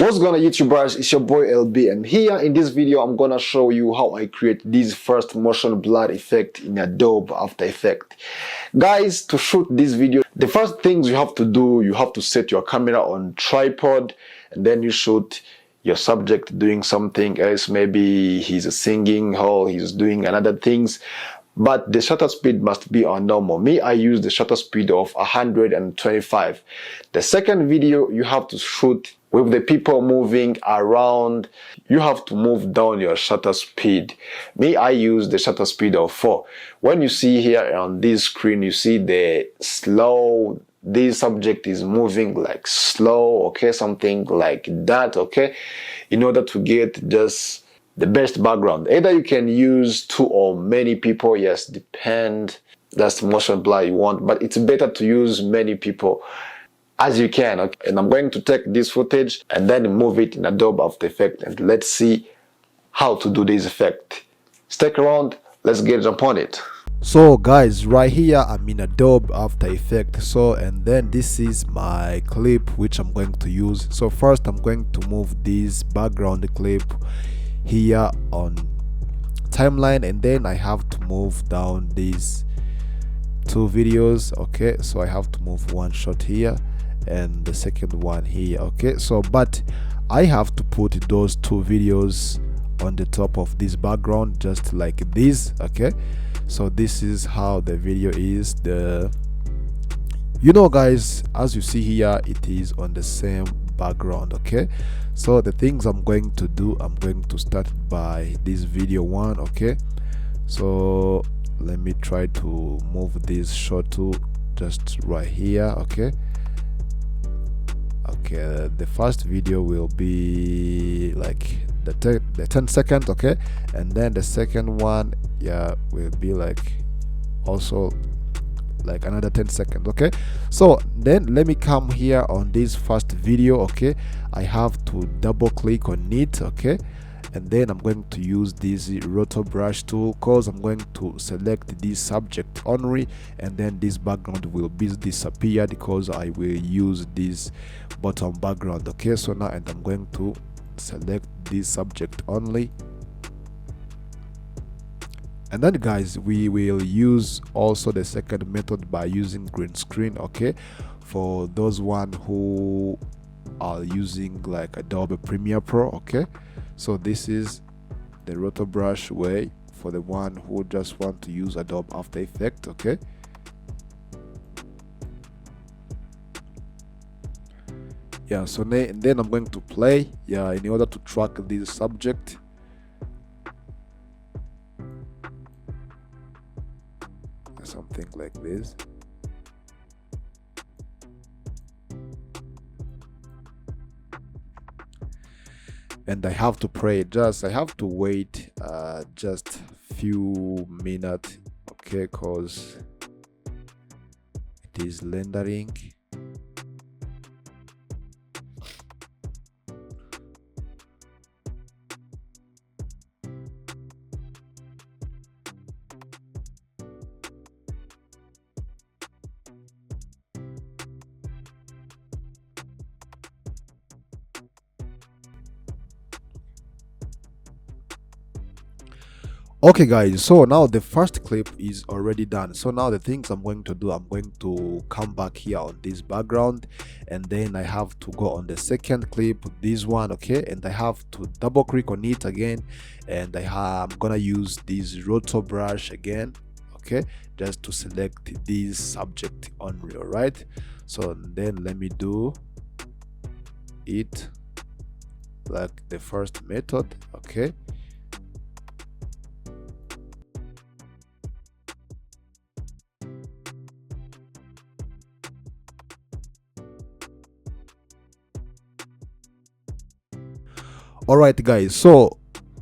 What's going on YouTube guys, it's your boy LB, and here in this video I'm gonna show you how I create this first motion blur effect in Adobe After Effects. Guys, to shoot this video, the first things you have to do, you have to set your camera on tripod, and then you shoot your subject doing something else. Maybe he's singing or he's doing another things, but the shutter speed must be on normal. Me, I use the shutter speed of 125. The second video, you have to shoot with the people moving around. You have to move down your shutter speed. Me, I use the shutter speed of 4. When you see here on this screen, you see the slow, this subject is moving like slow, okay, something like that, okay, in order to get just the best background. Either you can use 2 or many people, yes, depend, that's the motion blur you want, but it's better to use many people as you can, okay? And I'm going to take this footage and then move it in Adobe After Effects, and let's see how to do this effect. Stick around, let's get jump on it. So guys, right here I'm in Adobe After Effects. So, and then this is my clip which I'm going to use. So first I'm going to move this background clip here on timeline, and then I have to move down these 2 videos, okay? So I have to move one shot here and the second one here, okay? So but I have to put those 2 videos on the top of this background just like this, okay? So this is how the video is. You know guys, as you see here, it is on the same background, okay? So the things I'm going to do, I'm going to start by this video 1, okay? So let me try to move this shot to just right here, okay? Okay, the first video will be like the 10 seconds, okay? And then the second one, yeah, will be like also like another 10 seconds, okay? So then let me come here on this first video, okay? I have to double click on it, okay? And then I'm going to use this roto brush tool, because I'm going to select this subject only, and then this background will be disappear because I will use this bottom background, okay? So now, and I'm going to select this subject only, and then guys, we will use also the second method by using green screen, okay? For those one who are using like Adobe Premiere Pro, okay? So this is the roto brush way for the one who just want to use Adobe After Effects, okay? Yeah, so then I'm going to play, yeah, in order to track this subject. Something like this. And I have to pray, I have to wait just few minutes, okay, cause it is rendering. Okay guys, so now the first clip is already done. So now the things I'm going to do, I'm going to come back here on this background, and then I have to go on the second clip, this one, okay? And I have to double click on it again, and I'm gonna use this roto brush again, okay, just to select this subject only. All right, so then let me do it like the first method, okay? Alright guys, so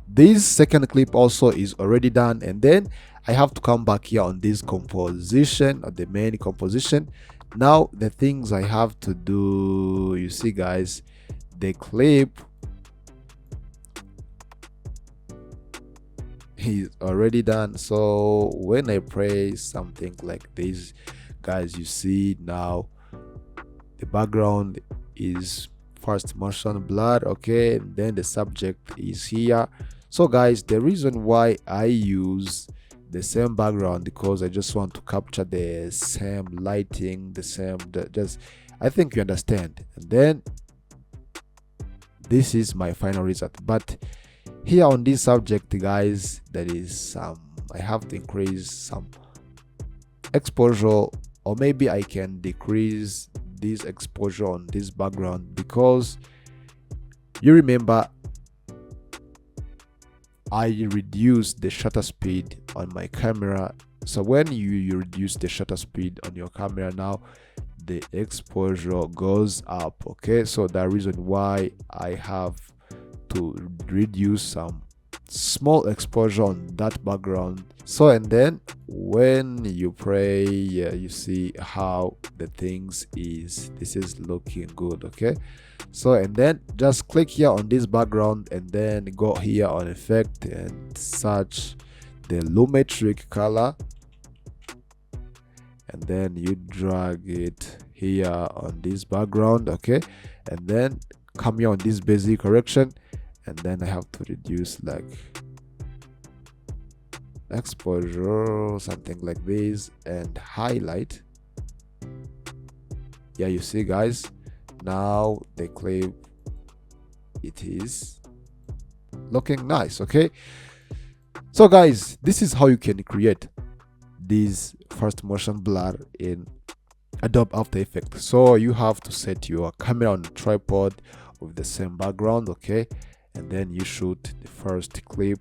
this second clip also is already done, and then I have to come back here on this composition, or the main composition. Now the things I have to do, you see guys, the clip is already done. So when I press something like this, guys, you see now the background is first motion blur. Okay, and then the subject is here. So guys, the reason why I use the same background, because I just want to capture the same lighting, I think you understand. And then this is my final result. But here on this subject, guys, there is I have to increase some exposure, or maybe I can decrease this exposure on this background, because you remember I reduced the shutter speed on my camera. So when you reduce the shutter speed on your camera, now the exposure goes up. Okay, so the reason why I have to reduce some small exposure on that background. So, and then when you play, you see how the things this is looking good. Okay, so and then just click here on this background, and then go here on effect and search the lumetric color, and then you drag it here on this background. Okay, and then come here on this basic correction, and then I have to reduce like exposure, something like this, and highlight. Yeah, you see guys, now the clip, it is looking nice. Okay, so guys, this is how you can create this first motion blur in Adobe After Effects. So you have to set your camera on a tripod with the same background. Okay, and then you shoot the first clip.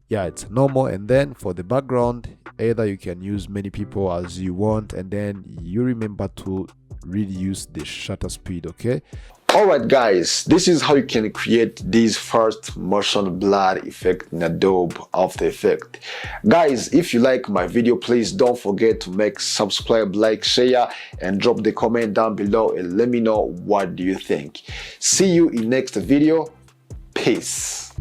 Yeah, it's normal. And then for the background, either you can use many people as you want, and then you remember to reduce the shutter speed. Okay, Alright guys, this is how you can create this first motion blur effect in Adobe After Effects. Guys, if you like my video, please don't forget to subscribe, like, share, and drop the comment down below and let me know what do you think. See you in next video. Peace.